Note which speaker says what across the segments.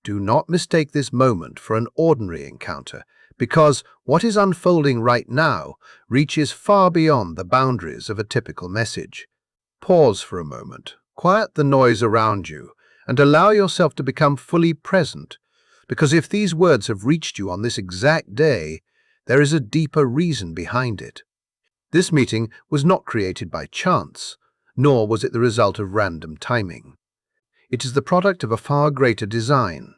Speaker 1: Do not mistake this moment for an ordinary encounter, because what is unfolding right now reaches far beyond the boundaries of a typical message. Pause for a moment, quiet the noise around you, and allow yourself to become fully present, because if these words have reached you on this exact day, there is a deeper reason behind it. This meeting was not created by chance, nor was it the result of random timing. It is the product of a far greater design,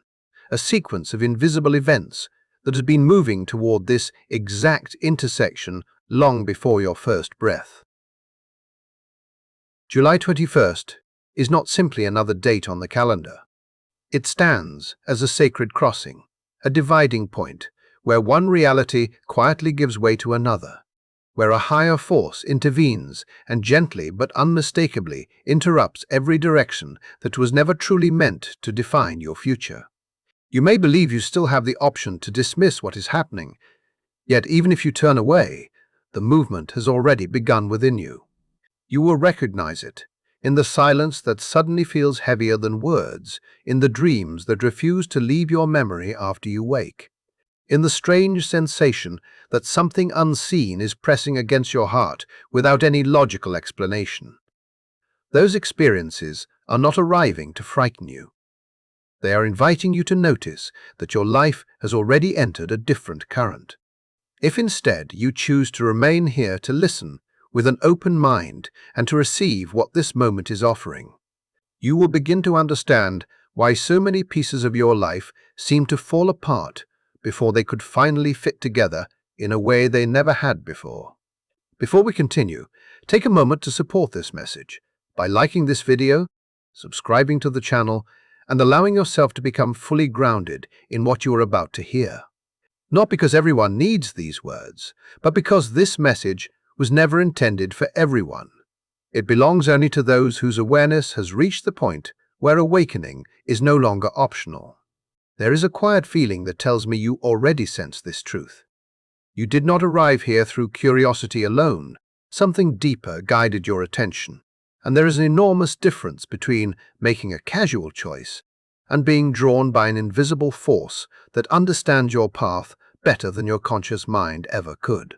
Speaker 1: a sequence of invisible events that has been moving toward this exact intersection long before your first breath. July 21st is not simply another date on the calendar. It stands as a sacred crossing, a dividing point where one reality quietly gives way to another, where a higher force intervenes and gently but unmistakably interrupts every direction that was never truly meant to define your future. You may believe you still have the option to dismiss what is happening, yet even if you turn away, the movement has already begun within you. You will recognize it in the silence that suddenly feels heavier than words, in the dreams that refuse to leave your memory after you wake, in the strange sensation that something unseen is pressing against your heart without any logical explanation. Those experiences are not arriving to frighten you. They are inviting you to notice that your life has already entered a different current. If instead you choose to remain here to listen with an open mind and to receive what this moment is offering, you will begin to understand why so many pieces of your life seem to fall apart before they could finally fit together in a way they never had before. Before we continue, take a moment to support this message by liking this video, subscribing to the channel, and allowing yourself to become fully grounded in what you are about to hear. Not because everyone needs these words, but because this message was never intended for everyone. It belongs only to those whose awareness has reached the point where awakening is no longer optional. There is a quiet feeling that tells me you already sense this truth. You did not arrive here through curiosity alone. Something deeper guided your attention, and there is an enormous difference between making a casual choice and being drawn by an invisible force that understands your path better than your conscious mind ever could.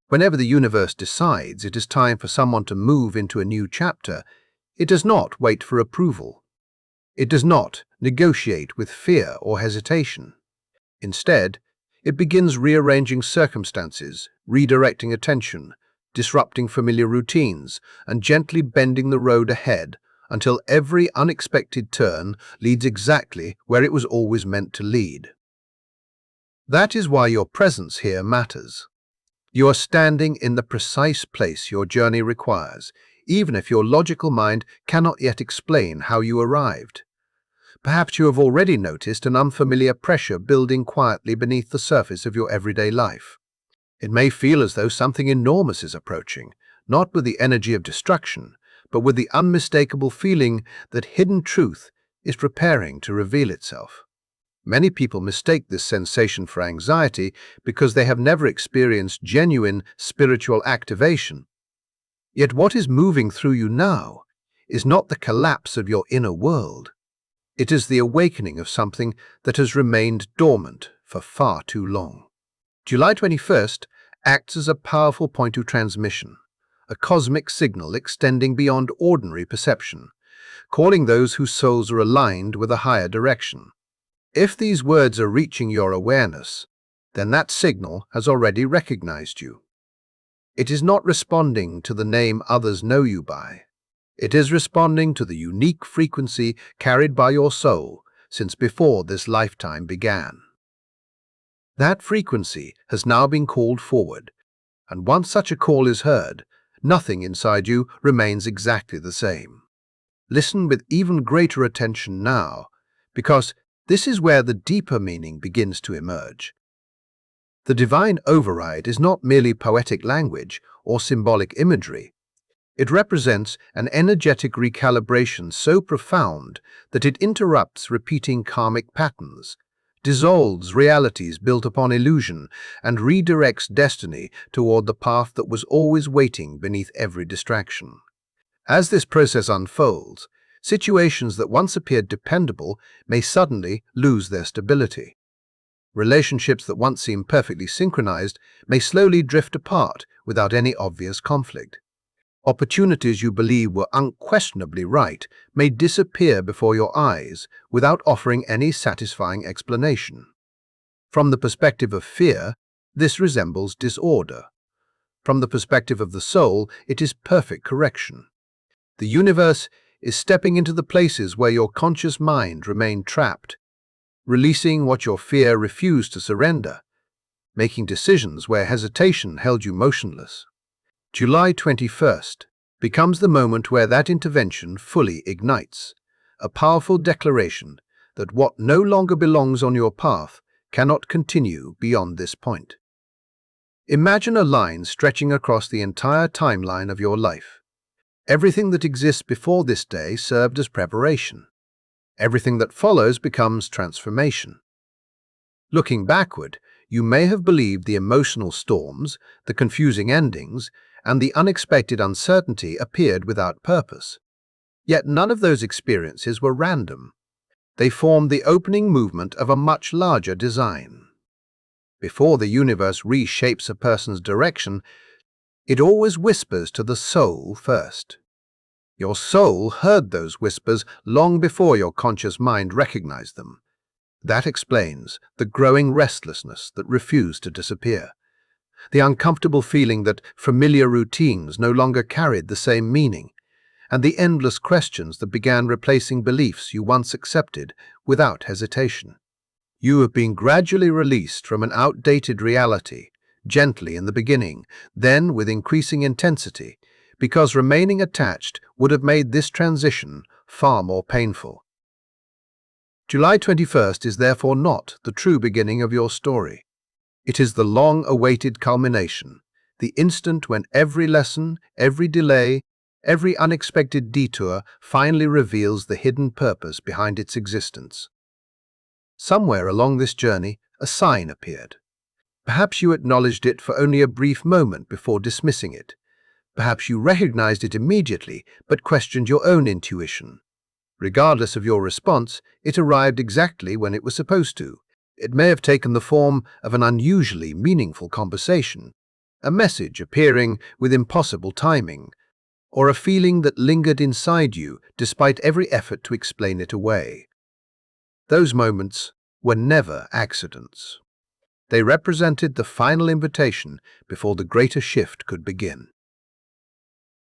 Speaker 1: Whenever the universe decides it is time for someone to move into a new chapter, it does not wait for approval. It does not negotiate with fear or hesitation. Instead, it begins rearranging circumstances, redirecting attention, disrupting familiar routines, and gently bending the road ahead until every unexpected turn leads exactly where it was always meant to lead. That is why your presence here matters. You are standing in the precise place your journey requires, even if your logical mind cannot yet explain how you arrived. Perhaps you have already noticed an unfamiliar pressure building quietly beneath the surface of your everyday life. It may feel as though something enormous is approaching, not with the energy of destruction, but with the unmistakable feeling that hidden truth is preparing to reveal itself. Many people mistake this sensation for anxiety because they have never experienced genuine spiritual activation. Yet what is moving through you now is not the collapse of your inner world. It is the awakening of something that has remained dormant for far too long. July 21st acts as a powerful point of transmission, a cosmic signal extending beyond ordinary perception, calling those whose souls are aligned with a higher direction. If these words are reaching your awareness, then that signal has already recognized you. It is not responding to the name others know you by. It is responding to the unique frequency carried by your soul since before this lifetime began. That frequency has now been called forward, and once such a call is heard, nothing inside you remains exactly the same. Listen with even greater attention now, because this is where the deeper meaning begins to emerge. The divine override is not merely poetic language or symbolic imagery. It represents an energetic recalibration so profound that it interrupts repeating karmic patterns, dissolves realities built upon illusion, and redirects destiny toward the path that was always waiting beneath every distraction. As this process unfolds, Situations that once appeared dependable may suddenly lose their stability. Relationships that once seemed perfectly synchronized may slowly drift apart without any obvious conflict. Opportunities you believe were unquestionably right may disappear before your eyes without offering any satisfying explanation. From the perspective of fear, this resembles disorder. From the perspective of the soul, it is perfect correction. The universe is stepping into the places where your conscious mind remained trapped, releasing what your fear refused to surrender, making decisions where hesitation held you motionless. July 21st becomes the moment where that intervention fully ignites, a powerful declaration that what no longer belongs on your path cannot continue beyond this point. Imagine a line stretching across the entire timeline of your life. Everything that exists before this day served as preparation. Everything that follows becomes transformation. Looking backward, you may have believed the emotional storms, the confusing endings, and the unexpected uncertainty appeared without purpose. Yet none of those experiences were random. They formed the opening movement of a much larger design. Before the universe reshapes a person's direction, it always whispers to the soul first. Your soul heard those whispers long before your conscious mind recognized them. That explains the growing restlessness that refused to disappear, the uncomfortable feeling that familiar routines no longer carried the same meaning, and the endless questions that began replacing beliefs you once accepted without hesitation. You have been gradually released from an outdated reality, gently in the beginning, then with increasing intensity, because remaining attached would have made this transition far more painful. July 21st is therefore not the true beginning of your story. It is the long-awaited culmination, the instant when every lesson, every delay, every unexpected detour finally reveals the hidden purpose behind its existence. Somewhere along this journey, a sign appeared. Perhaps you acknowledged it for only a brief moment before dismissing it. Perhaps you recognized it immediately but questioned your own intuition. Regardless of your response, it arrived exactly when it was supposed to. It may have taken the form of an unusually meaningful conversation, a message appearing with impossible timing, or a feeling that lingered inside you despite every effort to explain it away. Those moments were never accidents. They represented the final invitation before the greater shift could begin.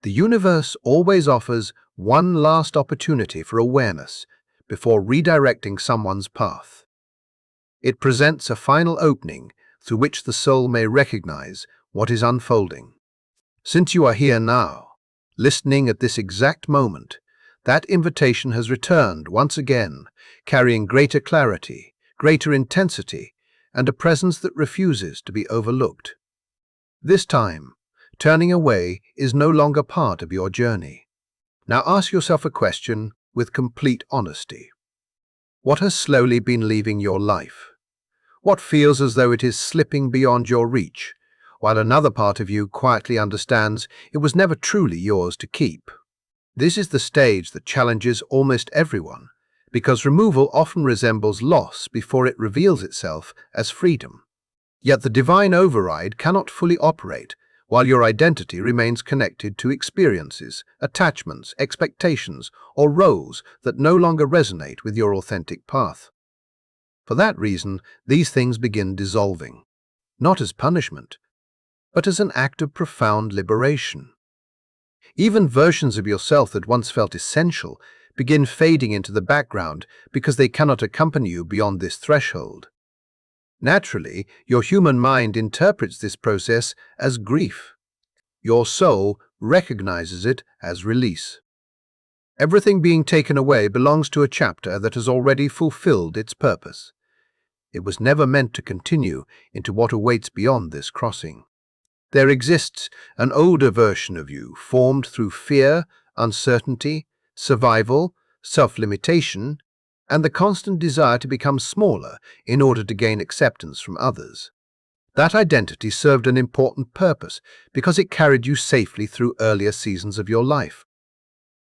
Speaker 1: The universe always offers one last opportunity for awareness before redirecting someone's path. It presents a final opening through which the soul may recognize what is unfolding. Since you are here now, listening at this exact moment, that invitation has returned once again, carrying greater clarity, greater intensity, and a presence that refuses to be overlooked. This time, turning away is no longer part of your journey. Now ask yourself a question with complete honesty. What has slowly been leaving your life? What feels as though it is slipping beyond your reach, while another part of you quietly understands it was never truly yours to keep? This is the stage that challenges almost everyone, because removal often resembles loss before it reveals itself as freedom. Yet the divine override cannot fully operate while your identity remains connected to experiences, attachments, expectations, or roles that no longer resonate with your authentic path. For that reason, these things begin dissolving, not as punishment, but as an act of profound liberation. Even versions of yourself that once felt essential begin fading into the background because they cannot accompany you beyond this threshold. Naturally, your human mind interprets this process as grief. Your soul recognizes it as release. Everything being taken away belongs to a chapter that has already fulfilled its purpose. It was never meant to continue into what awaits beyond this crossing. There exists an older version of you formed through fear, uncertainty, survival, self-limitation, and the constant desire to become smaller in order to gain acceptance from others. That identity served an important purpose because it carried you safely through earlier seasons of your life.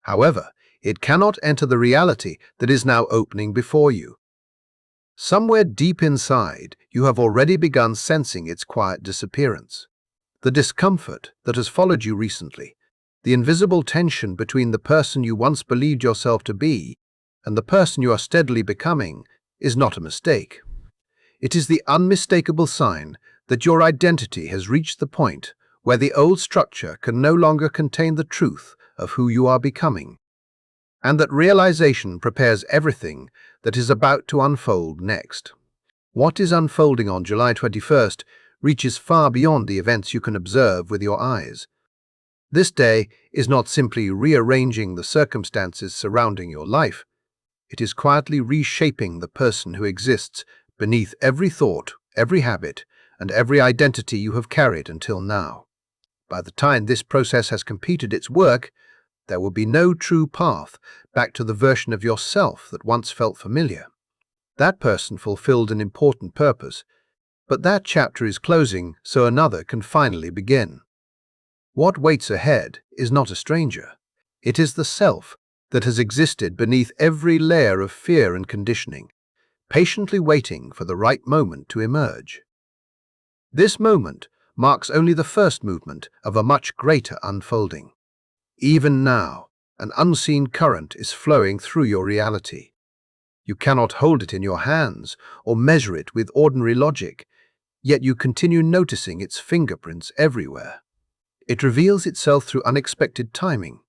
Speaker 1: However, It cannot enter the reality that is now opening before you. Somewhere deep inside, you have already begun sensing its quiet disappearance. The discomfort that has followed you recently, the invisible tension between the person you once believed yourself to be and the person you are steadily becoming, is not a mistake. It is the unmistakable sign that your identity has reached the point where the old structure can no longer contain the truth of who you are becoming, and that realization prepares everything that is about to unfold next. What is unfolding on July 21st reaches far beyond the events you can observe with your eyes. This day is not simply rearranging the circumstances surrounding your life. It is quietly reshaping the person who exists beneath every thought, every habit, and every identity you have carried until now. By the time this process has completed its work, there will be no true path back to the version of yourself that once felt familiar. That person fulfilled an important purpose, but that chapter is closing so another can finally begin. What waits ahead is not a stranger. It is the self that has existed beneath every layer of fear and conditioning, patiently waiting for the right moment to emerge. This moment marks only the first movement of a much greater unfolding. Even now, an unseen current is flowing through your reality. You cannot hold it in your hands or measure it with ordinary logic, yet you continue noticing its fingerprints everywhere. It reveals itself through unexpected timing,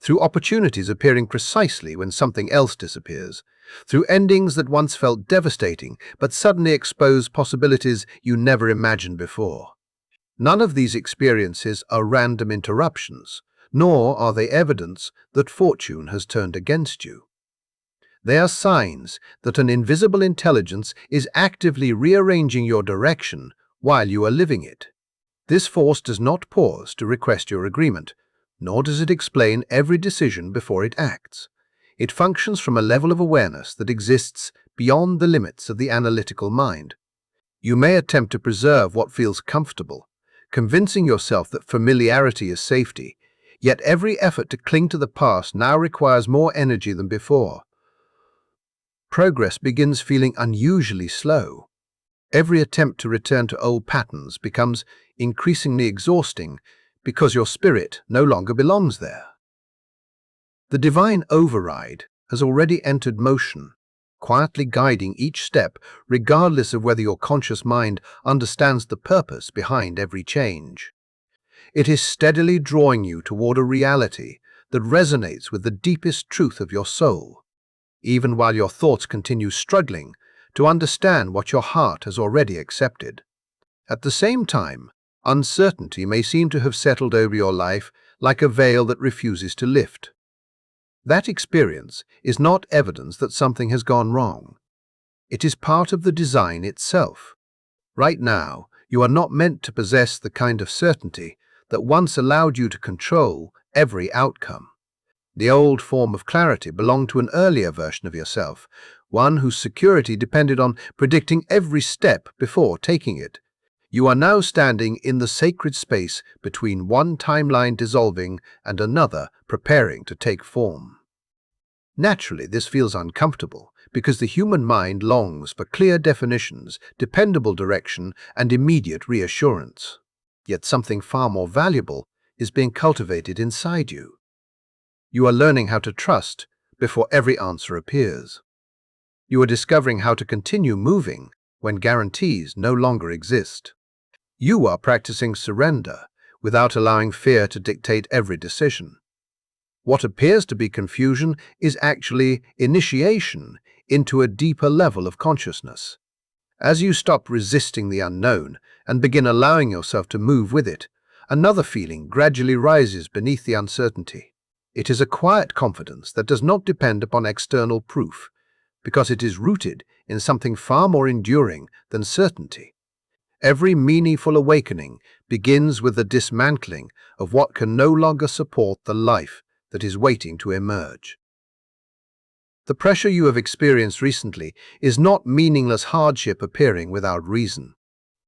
Speaker 1: through opportunities appearing precisely when something else disappears, through endings that once felt devastating but suddenly expose possibilities you never imagined before. None of these experiences are random interruptions, nor are they evidence that fortune has turned against you. They are signs that an invisible intelligence is actively rearranging your direction while you are living it. This force does not pause to request your agreement, nor does it explain every decision before it acts. It functions from a level of awareness that exists beyond the limits of the analytical mind. You may attempt to preserve what feels comfortable, convincing yourself that familiarity is safety, yet every effort to cling to the past now requires more energy than before. Progress begins feeling unusually slow. Every attempt to return to old patterns becomes increasingly exhausting because your spirit no longer belongs there. The divine override has already entered motion, quietly guiding each step regardless of whether your conscious mind understands the purpose behind every change. It is steadily drawing you toward a reality that resonates with the deepest truth of your soul, even while your thoughts continue struggling to understand what your heart has already accepted. At the same time, uncertainty may seem to have settled over your life like a veil that refuses to lift. That experience is not evidence that something has gone wrong. It is part of the design itself. Right now, you are not meant to possess the kind of certainty that once allowed you to control every outcome. The old form of clarity belonged to an earlier version of yourself, one whose security depended on predicting every step before taking it. You are now standing in the sacred space between one timeline dissolving and another preparing to take form. Naturally, this feels uncomfortable because the human mind longs for clear definitions, dependable direction, and immediate reassurance. Yet something far more valuable is being cultivated inside you. You are learning how to trust before every answer appears. You are discovering how to continue moving when guarantees no longer exist. You are practicing surrender without allowing fear to dictate every decision. What appears to be confusion is actually initiation into a deeper level of consciousness. As you stop resisting the unknown and begin allowing yourself to move with it, another feeling gradually rises beneath the uncertainty. It is a quiet confidence that does not depend upon external proof, because it is rooted in something far more enduring than certainty. Every meaningful awakening begins with the dismantling of what can no longer support the life that is waiting to emerge. The pressure you have experienced recently is not meaningless hardship appearing without reason.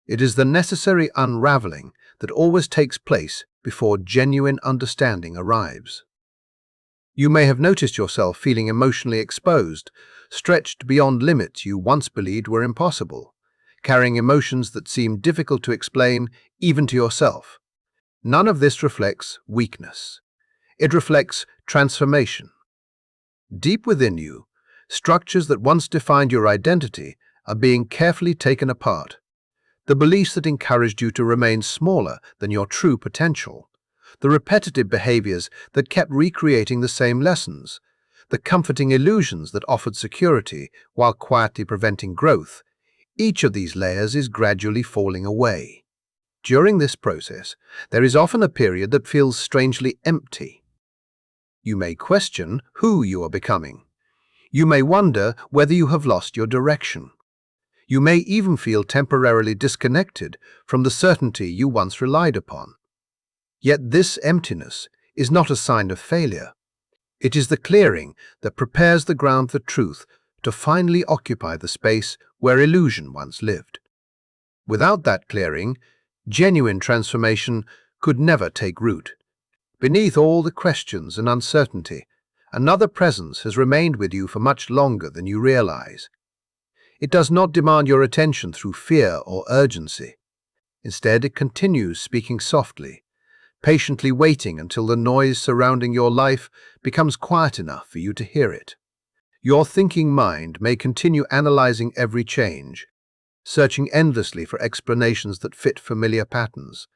Speaker 1: It is the necessary unraveling that always takes place before genuine understanding arrives. You may have noticed yourself feeling emotionally exposed, stretched beyond limits you once believed were impossible, carrying emotions that seem difficult to explain even to yourself. None of this reflects weakness. It reflects transformation. Deep within you, structures that once defined your identity are being carefully taken apart. The beliefs that encouraged you to remain smaller than your true potential, the repetitive behaviors that kept recreating the same lessons, the comforting illusions that offered security while quietly preventing growth, each of these layers is gradually falling away. During this process, there is often a period that feels strangely empty. You may question who you are becoming. You may wonder whether you have lost your direction. You may even feel temporarily disconnected from the certainty you once relied upon. Yet this emptiness is not a sign of failure. It is the clearing that prepares the ground for truth to finally occupy the space where illusion once lived. Without that clearing, genuine transformation could never take root. Beneath all the questions and uncertainty, another presence has remained with you for much longer than you realize. It does not demand your attention through fear or urgency. Instead, it continues speaking softly, patiently waiting until the noise surrounding your life becomes quiet enough for you to hear it. Your thinking mind may continue analyzing every change, searching endlessly for explanations that fit familiar patterns.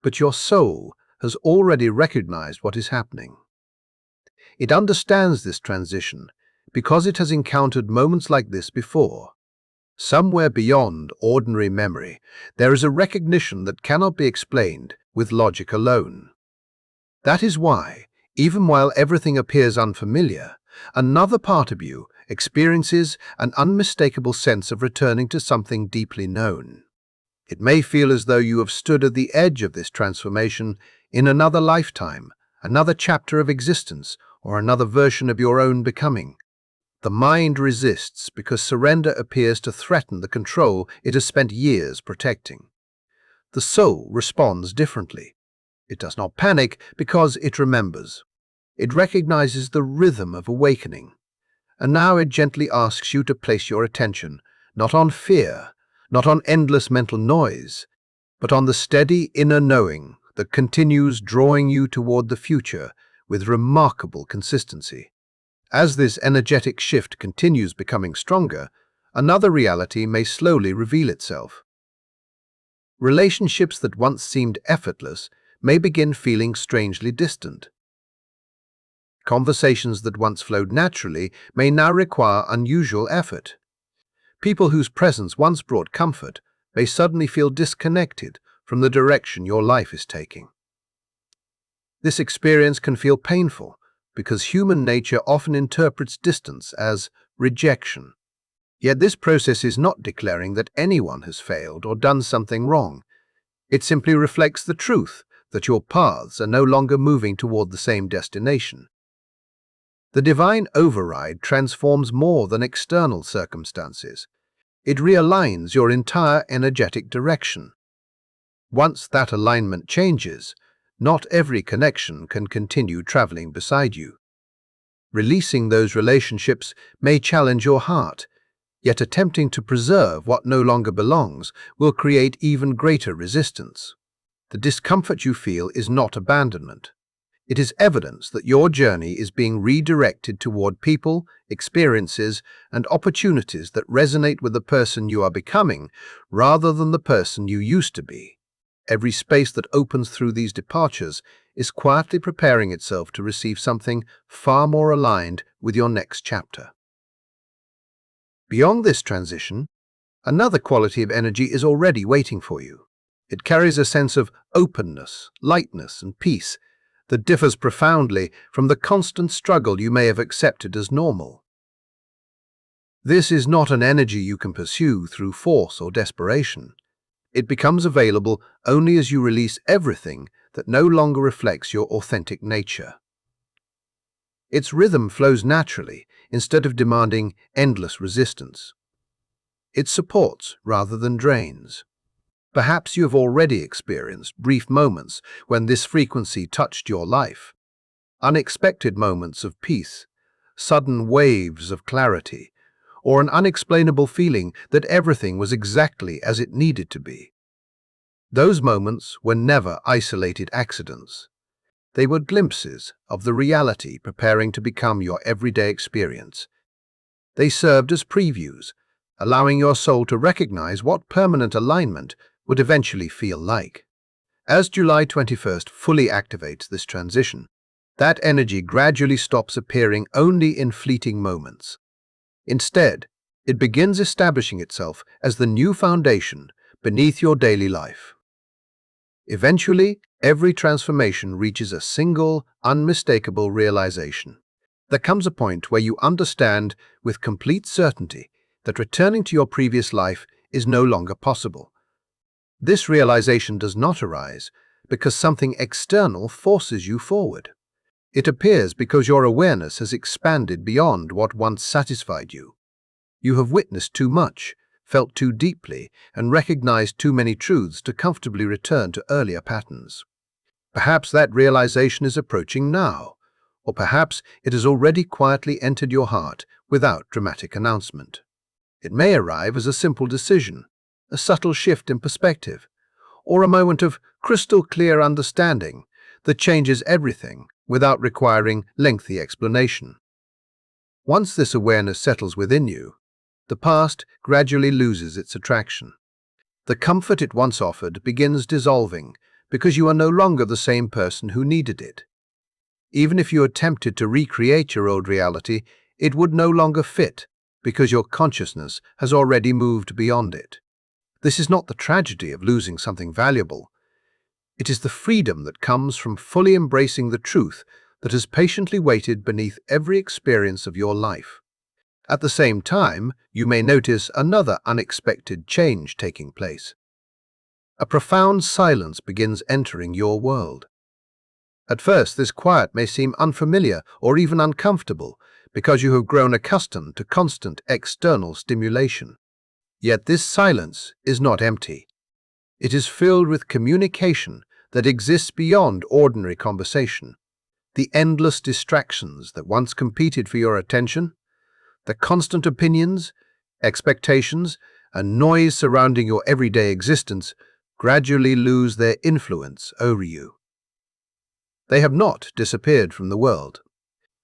Speaker 1: But your soul has already recognized what is happening. It understands this transition because it has encountered moments like this before. Somewhere beyond ordinary memory, there is a recognition that cannot be explained with logic alone. That is why, even while everything appears unfamiliar, another part of you experiences an unmistakable sense of returning to something deeply known. It may feel as though you have stood at the edge of this transformation in another lifetime, another chapter of existence, or another version of your own becoming. The mind resists because surrender appears to threaten the control it has spent years protecting. The soul responds differently. It does not panic because it remembers. It recognizes the rhythm of awakening. And now it gently asks you to place your attention not on fear, not on endless mental noise, but on the steady inner knowing that continues drawing you toward the future with remarkable consistency. As this energetic shift continues becoming stronger, another reality may slowly reveal itself. Relationships that once seemed effortless may begin feeling strangely distant. Conversations that once flowed naturally may now require unusual effort. People whose presence once brought comfort may suddenly feel disconnected from the direction your life is taking. This experience can feel painful because human nature often interprets distance as rejection. Yet this process is not declaring that anyone has failed or done something wrong. It simply reflects the truth that your paths are no longer moving toward the same destination. The divine override transforms more than external circumstances. It realigns your entire energetic direction. Once that alignment changes, not every connection can continue traveling beside you. Releasing those relationships may challenge your heart, yet attempting to preserve what no longer belongs will create even greater resistance. The discomfort you feel is not abandonment. It is evidence that your journey is being redirected toward people, experiences, and opportunities that resonate with the person you are becoming rather than the person you used to be. Every space that opens through these departures is quietly preparing itself to receive something far more aligned with your next chapter. Beyond this transition, another quality of energy is already waiting for you. It carries a sense of openness, lightness, and peace that differs profoundly from the constant struggle you may have accepted as normal. This is not an energy you can pursue through force or desperation. It becomes available only as you release everything that no longer reflects your authentic nature. Its rhythm flows naturally instead of demanding endless resistance. It supports rather than drains. Perhaps you have already experienced brief moments when this frequency touched your life. unexpected moments of peace, sudden waves of clarity, or an unexplainable feeling that everything was exactly as it needed to be. Those moments were never isolated accidents. They were glimpses of the reality preparing to become your everyday experience. They served as previews, allowing your soul to recognize what permanent alignment would eventually feel like. As July 21st fully activates this transition, that energy gradually stops appearing only in fleeting moments. Instead, it begins establishing itself as the new foundation beneath your daily life. Eventually, every transformation reaches a single, unmistakable realization. There comes a point where you understand with complete certainty that returning to your previous life is no longer possible. This realization does not arise because something external forces you forward. It appears because your awareness has expanded beyond what once satisfied you. You have witnessed too much, felt too deeply, and recognized too many truths to comfortably return to earlier patterns. Perhaps that realization is approaching now, or perhaps it has already quietly entered your heart without dramatic announcement. It may arrive as a simple decision, a subtle shift in perspective, or a moment of crystal clear understanding that changes everything without requiring lengthy explanation. Once this awareness settles within you, the past gradually loses its attraction. The comfort it once offered begins dissolving because you are no longer the same person who needed it. Even if you attempted to recreate your old reality, it would no longer fit because your consciousness has already moved beyond it. This is not the tragedy of losing something valuable. It is the freedom that comes from fully embracing the truth that has patiently waited beneath every experience of your life. At the same time, you may notice another unexpected change taking place. A profound silence begins entering your world. At first, this quiet may seem unfamiliar or even uncomfortable because you have grown accustomed to constant external stimulation. Yet this silence is not empty. It is filled with communication that exists beyond ordinary conversation. The endless distractions that once competed for your attention, the constant opinions, expectations, and noise surrounding your everyday existence gradually lose their influence over you. They have not disappeared from the world.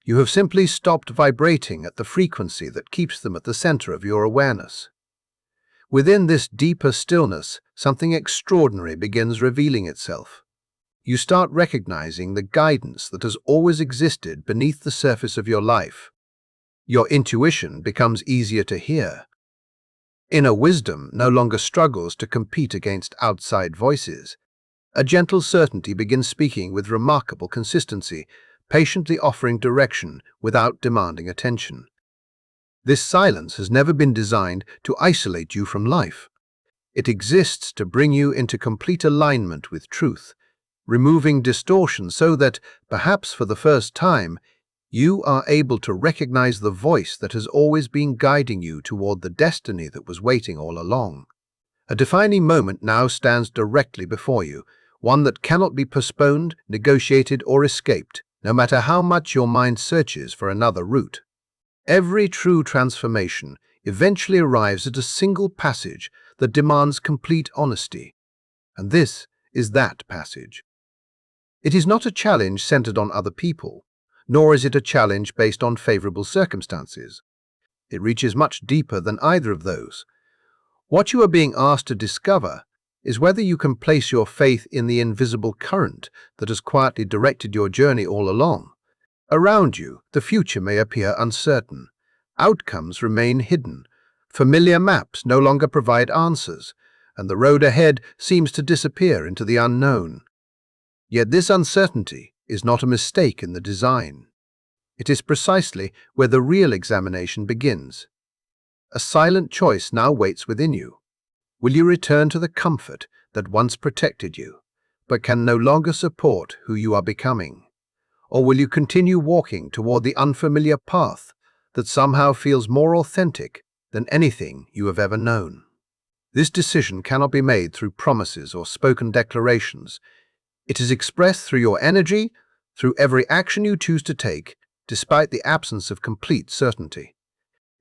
Speaker 1: You have simply stopped vibrating at the frequency that keeps them at the center of your awareness. Within this deeper stillness, something extraordinary begins revealing itself. You start recognizing the guidance that has always existed beneath the surface of your life. Your intuition becomes easier to hear. Inner wisdom no longer struggles to compete against outside voices. A gentle certainty begins speaking with remarkable consistency, patiently offering direction without demanding attention. This silence has never been designed to isolate you from life. It exists to bring you into complete alignment with truth, removing distortion so that, perhaps for the first time, you are able to recognize the voice that has always been guiding you toward the destiny that was waiting all along. A defining moment now stands directly before you, one that cannot be postponed, negotiated, or escaped, no matter how much your mind searches for another route. Every true transformation eventually arrives at a single passage that demands complete honesty, and this is that passage. It is not a challenge centered on other people, nor is it a challenge based on favorable circumstances. It reaches much deeper than either of those. What you are being asked to discover is whether you can place your faith in the invisible current that has quietly directed your journey all along. Around you, the future may appear uncertain. Outcomes remain hidden. Familiar maps no longer provide answers, and the road ahead seems to disappear into the unknown. Yet this uncertainty is not a mistake in the design. It is precisely where the real examination begins. A silent choice now waits within you. Will you return to the comfort that once protected you, but can no longer support who you are becoming? Or will you continue walking toward the unfamiliar path that somehow feels more authentic than anything you have ever known? This decision cannot be made through promises or spoken declarations. It is expressed through your energy, through every action you choose to take, despite the absence of complete certainty.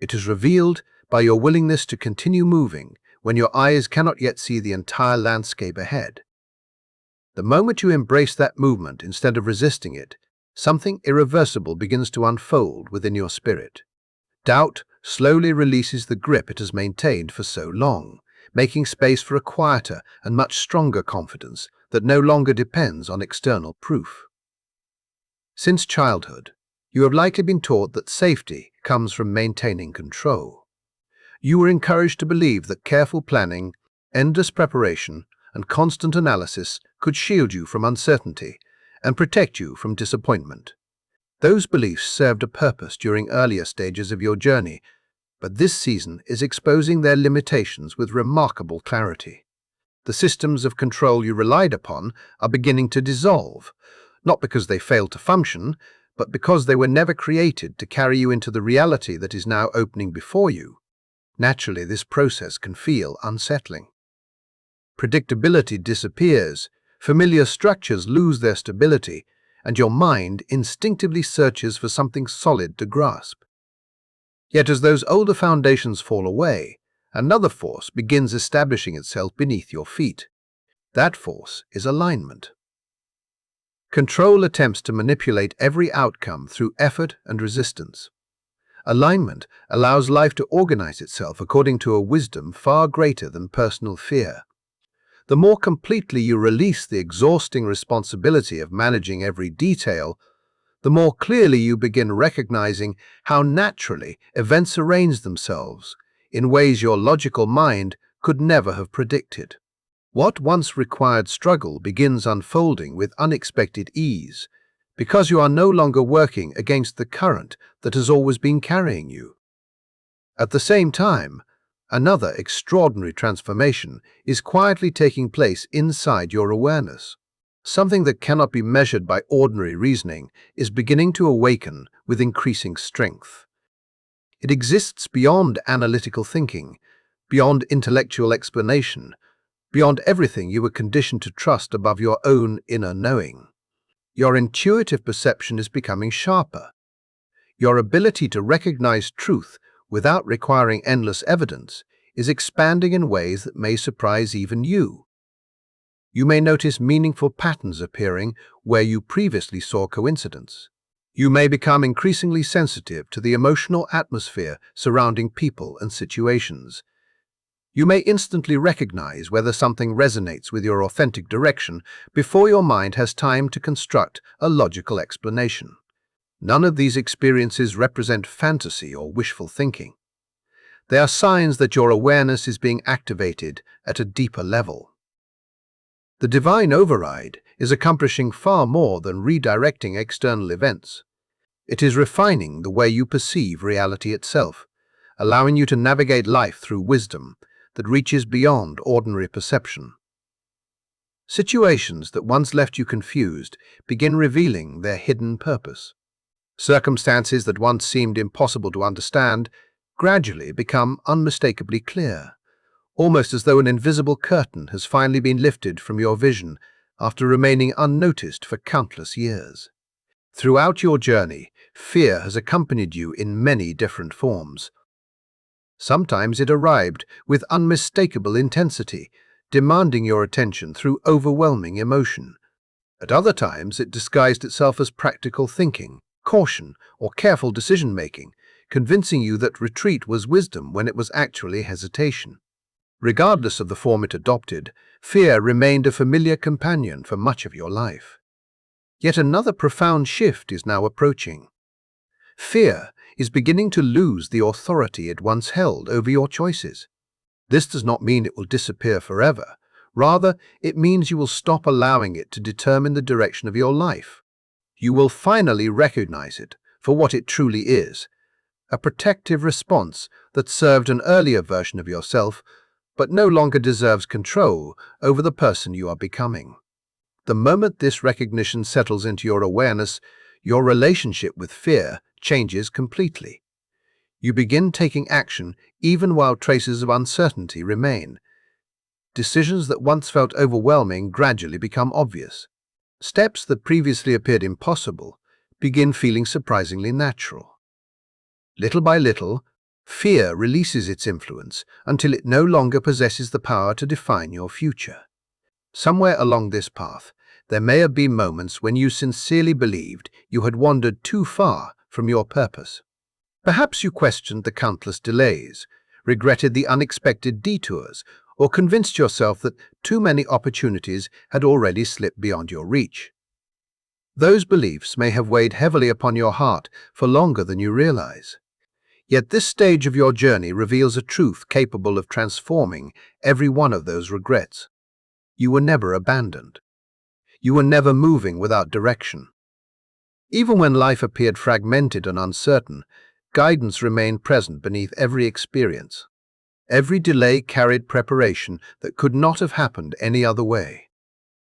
Speaker 1: It is revealed by your willingness to continue moving when your eyes cannot yet see the entire landscape ahead. The moment you embrace that movement instead of resisting it, something irreversible begins to unfold within your spirit. Doubt slowly releases the grip it has maintained for so long, making space for a quieter and much stronger confidence that no longer depends on external proof. Since childhood, you have likely been taught that safety comes from maintaining control. You were encouraged to believe that careful planning, endless preparation, and constant analysis could shield you from uncertainty and protect you from disappointment. Those beliefs served a purpose during earlier stages of your journey, but this season is exposing their limitations with remarkable clarity. The systems of control you relied upon are beginning to dissolve, not because they failed to function, but because they were never created to carry you into the reality that is now opening before you. Naturally, this process can feel unsettling. Predictability disappears, familiar structures lose their stability, and your mind instinctively searches for something solid to grasp. Yet as those older foundations fall away, another force begins establishing itself beneath your feet. That force is alignment. Control attempts to manipulate every outcome through effort and resistance. Alignment allows life to organize itself according to a wisdom far greater than personal fear. The more completely you release the exhausting responsibility of managing every detail, the more clearly you begin recognizing how naturally events arrange themselves in ways your logical mind could never have predicted. What once required struggle begins unfolding with unexpected ease, because you are no longer working against the current that has always been carrying you. At the same time, another extraordinary transformation is quietly taking place inside your awareness. Something that cannot be measured by ordinary reasoning is beginning to awaken with increasing strength. It exists beyond analytical thinking, beyond intellectual explanation, beyond everything you were conditioned to trust above your own inner knowing. Your intuitive perception is becoming sharper. Your ability to recognize truth without requiring endless evidence is expanding in ways that may surprise even you. You may notice meaningful patterns appearing where you previously saw coincidence. You may become increasingly sensitive to the emotional atmosphere surrounding people and situations. You may instantly recognize whether something resonates with your authentic direction before your mind has time to construct a logical explanation. None of these experiences represent fantasy or wishful thinking. They are signs that your awareness is being activated at a deeper level. The divine override is accomplishing far more than redirecting external events. It is refining the way you perceive reality itself, allowing you to navigate life through wisdom that reaches beyond ordinary perception. Situations that once left you confused begin revealing their hidden purpose. Circumstances that once seemed impossible to understand gradually become unmistakably clear, almost as though an invisible curtain has finally been lifted from your vision after remaining unnoticed for countless years. Throughout your journey, fear has accompanied you in many different forms. Sometimes it arrived with unmistakable intensity, demanding your attention through overwhelming emotion. At other times, it disguised itself as practical thinking, caution, or careful decision-making, convincing you that retreat was wisdom when it was actually hesitation. Regardless of the form it adopted, fear remained a familiar companion for much of your life. Yet another profound shift is now approaching. Fear is beginning to lose the authority it once held over your choices. This does not mean it will disappear forever. Rather, it means you will stop allowing it to determine the direction of your life. You will finally recognize it for what it truly is, a protective response that served an earlier version of yourself, but no longer deserves control over the person you are becoming. The moment this recognition settles into your awareness, your relationship with fear changes completely. You begin taking action even while traces of uncertainty remain. Decisions that once felt overwhelming gradually become obvious. Steps that previously appeared impossible begin feeling surprisingly natural. Little by little, fear releases its influence until it no longer possesses the power to define your future. Somewhere along this path, there may have been moments when you sincerely believed you had wandered too far from your purpose. Perhaps you questioned the countless delays, regretted the unexpected detours, or convinced yourself that too many opportunities had already slipped beyond your reach. Those beliefs may have weighed heavily upon your heart for longer than you realize. Yet this stage of your journey reveals a truth capable of transforming every one of those regrets. You were never abandoned. You were never moving without direction. Even when life appeared fragmented and uncertain, guidance remained present beneath every experience. Every delay carried preparation that could not have happened any other way.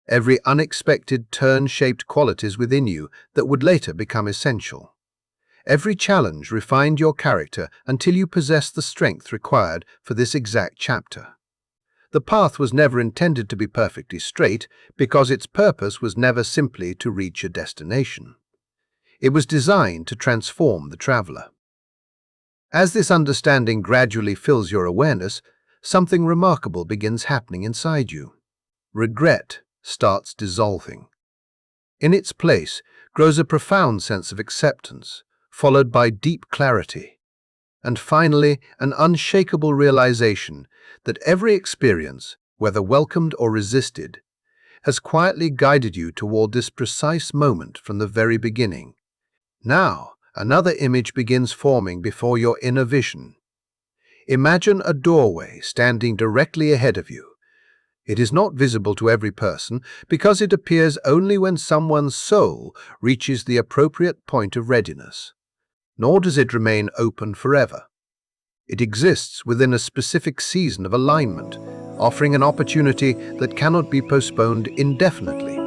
Speaker 1: Every unexpected turn shaped qualities within you that would later become essential. Every challenge refined your character until you possessed the strength required for this exact chapter. The path was never intended to be perfectly straight because its purpose was never simply to reach a destination. It was designed to transform the traveler. As this understanding gradually fills your awareness, something remarkable begins happening inside you. Regret starts dissolving. In its place grows a profound sense of acceptance, followed by deep clarity, and finally an unshakable realization that every experience, whether welcomed or resisted, has quietly guided you toward this precise moment from the very beginning. Now, another image begins forming before your inner vision. Imagine a doorway standing directly ahead of you. It is not visible to every person because it appears only when someone's soul reaches the appropriate point of readiness. Nor does it remain open forever. It exists within a specific season of alignment, offering an opportunity that cannot be postponed indefinitely.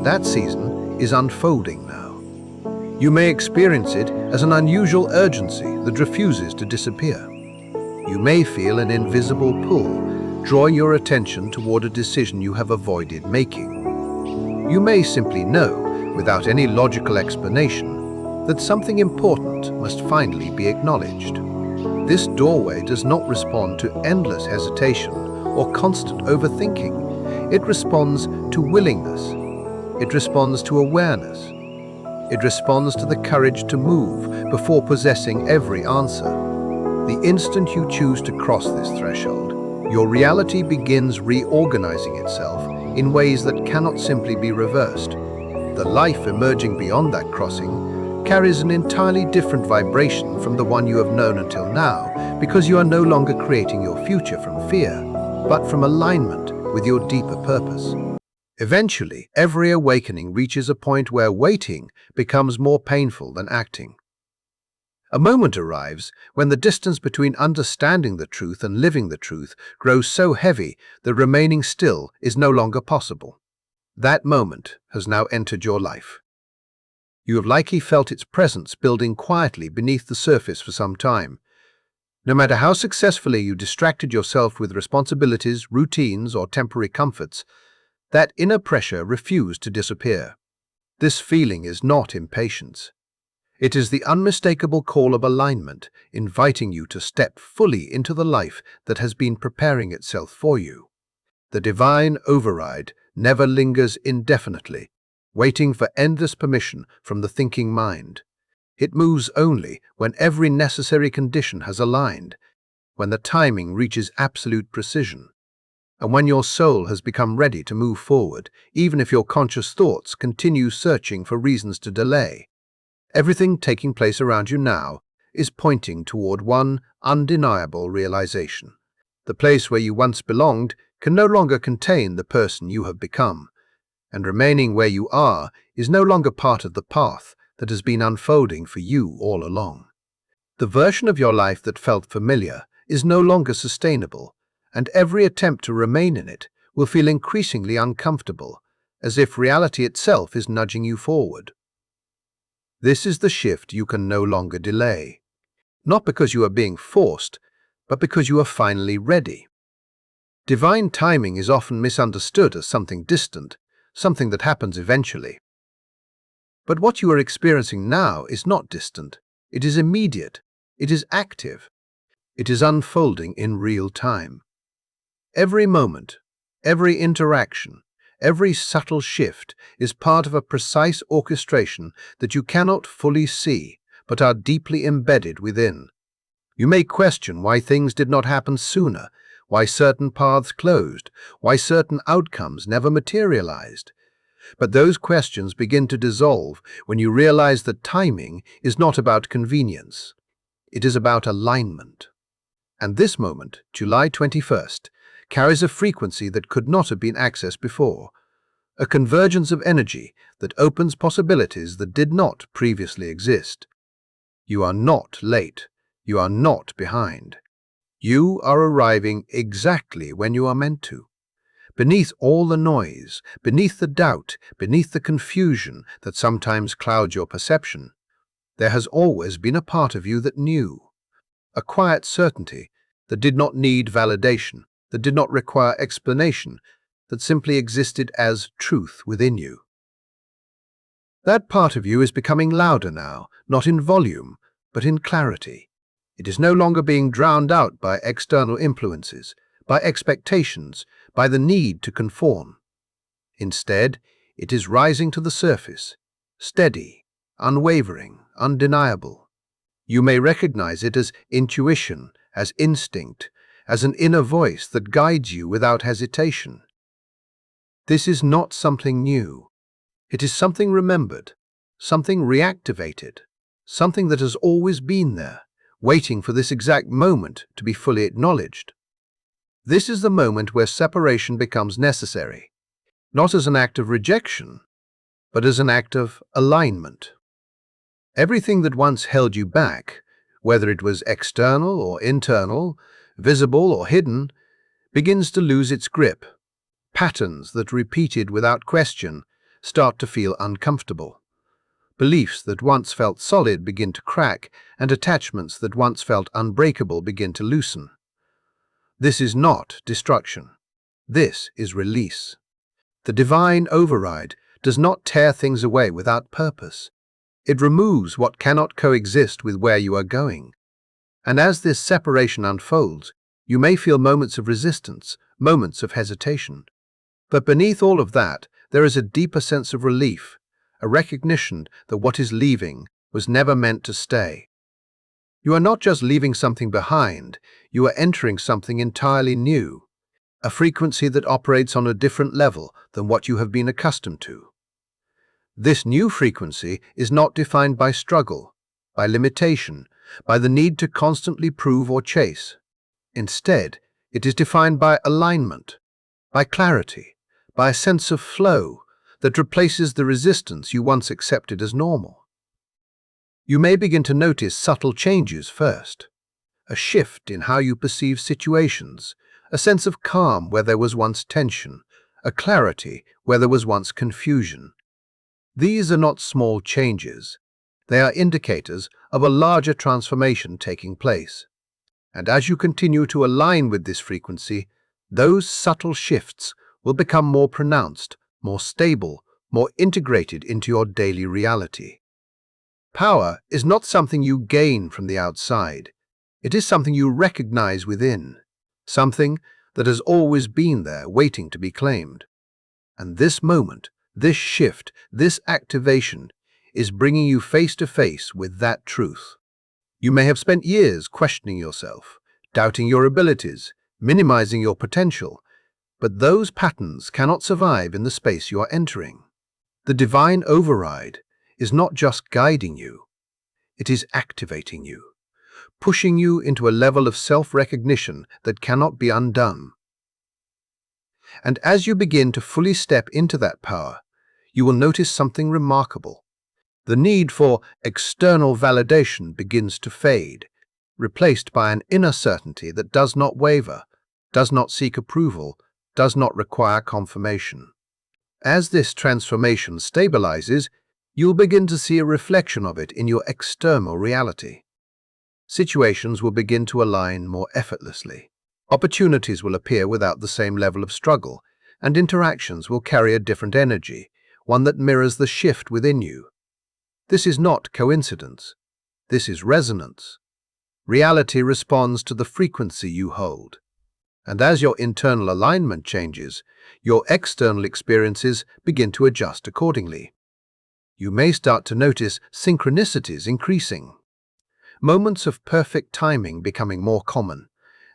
Speaker 1: That season is unfolding now. You may experience it as an unusual urgency that refuses to disappear. You may feel an invisible pull, drawing your attention toward a decision you have avoided making. You may simply know, without any logical explanation, that something important must finally be acknowledged. This doorway does not respond to endless hesitation or constant overthinking. It responds to willingness. It responds to awareness. It responds to the courage to move before possessing every answer. The instant you choose to cross this threshold, your reality begins reorganizing itself in ways that cannot simply be reversed. The life emerging beyond that crossing carries an entirely different vibration from the one you have known until now, because you are no longer creating your future from fear, but from alignment with your deeper purpose. Eventually, every awakening reaches a point where waiting becomes more painful than acting. A moment arrives when the distance between understanding the truth and living the truth grows so heavy that remaining still is no longer possible. That moment has now entered your life. You have likely felt its presence building quietly beneath the surface for some time. No matter how successfully you distracted yourself with responsibilities, routines, or temporary comforts, that inner pressure refused to disappear. This feeling is not impatience. It is the unmistakable call of alignment, inviting you to step fully into the life that has been preparing itself for you. The divine override never lingers indefinitely, waiting for endless permission from the thinking mind. It moves only when every necessary condition has aligned, when the timing reaches absolute precision, and when your soul has become ready to move forward, even if your conscious thoughts continue searching for reasons to delay. Everything taking place around you now is pointing toward one undeniable realization. The place where you once belonged can no longer contain the person you have become, and remaining where you are is no longer part of the path that has been unfolding for you all along. The version of your life that felt familiar is no longer sustainable, and every attempt to remain in it will feel increasingly uncomfortable, as if reality itself is nudging you forward. This is the shift you can no longer delay, not because you are being forced, but because you are finally ready. Divine timing is often misunderstood as something distant, something that happens eventually. But what you are experiencing now is not distant. It is immediate. It is active. It is unfolding in real time. Every moment, every interaction, every subtle shift is part of a precise orchestration that you cannot fully see, but are deeply embedded within. You may question why things did not happen sooner, why certain paths closed, why certain outcomes never materialized. But those questions begin to dissolve when you realize that timing is not about convenience. It is about alignment. And this moment, July 21st, carries a frequency that could not have been accessed before, a convergence of energy that opens possibilities that did not previously exist. You are not late. You are not behind. You are arriving exactly when you are meant to. Beneath all the noise, beneath the doubt, beneath the confusion that sometimes clouds your perception, there has always been a part of you that knew. A quiet certainty that did not need validation, that did not require explanation, that simply existed as truth within you. That part of you is becoming louder now, not in volume, but in clarity. It is no longer being drowned out by external influences, by expectations, by the need to conform. Instead, it is rising to the surface, steady, unwavering, undeniable. You may recognize it as intuition, as instinct, as an inner voice that guides you without hesitation. This is not something new. It is something remembered, something reactivated, something that has always been there, waiting for this exact moment to be fully acknowledged. This is the moment where separation becomes necessary, not as an act of rejection, but as an act of alignment. Everything that once held you back, whether it was external or internal, visible or hidden, begins to lose its grip. Patterns that repeated without question start to feel uncomfortable. Beliefs that once felt solid begin to crack, and attachments that once felt unbreakable begin to loosen. This is not destruction. This is release. The divine override does not tear things away without purpose. It removes what cannot coexist with where you are going. And as this separation unfolds, you may feel moments of resistance, moments of hesitation. But beneath all of that, there is a deeper sense of relief, a recognition that what is leaving was never meant to stay. You are not just leaving something behind, you are entering something entirely new, a frequency that operates on a different level than what you have been accustomed to. This new frequency is not defined by struggle, by limitation, by the need to constantly prove or chase. Instead, it is defined by alignment, by clarity, by a sense of flow that replaces the resistance you once accepted as normal. You may begin to notice subtle changes first, a shift in how you perceive situations, a sense of calm where there was once tension, a clarity where there was once confusion. These are not small changes. They are indicators of a larger transformation taking place. And as you continue to align with this frequency, those subtle shifts will become more pronounced, more stable, more integrated into your daily reality. Power is not something you gain from the outside. It is something you recognize within, something that has always been there waiting to be claimed. And this moment, this shift, this activation is bringing you face to face with that truth. You may have spent years questioning yourself, doubting your abilities, minimizing your potential, but those patterns cannot survive in the space you are entering. The divine override is not just guiding you, it is activating you, pushing you into a level of self-recognition that cannot be undone. And as you begin to fully step into that power, you will notice something remarkable. The need for external validation begins to fade, replaced by an inner certainty that does not waver, does not seek approval, does not require confirmation. As this transformation stabilizes, you'll begin to see a reflection of it in your external reality. Situations will begin to align more effortlessly. Opportunities will appear without the same level of struggle, and interactions will carry a different energy, one that mirrors the shift within you. This is not coincidence. This is resonance. Reality responds to the frequency you hold. And as your internal alignment changes, your external experiences begin to adjust accordingly. You may start to notice synchronicities increasing, moments of perfect timing becoming more common,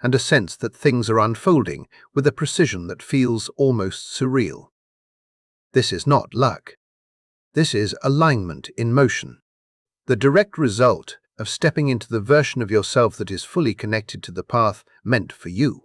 Speaker 1: and a sense that things are unfolding with a precision that feels almost surreal. This is not luck. This is alignment in motion, the direct result of stepping into the version of yourself that is fully connected to the path meant for you.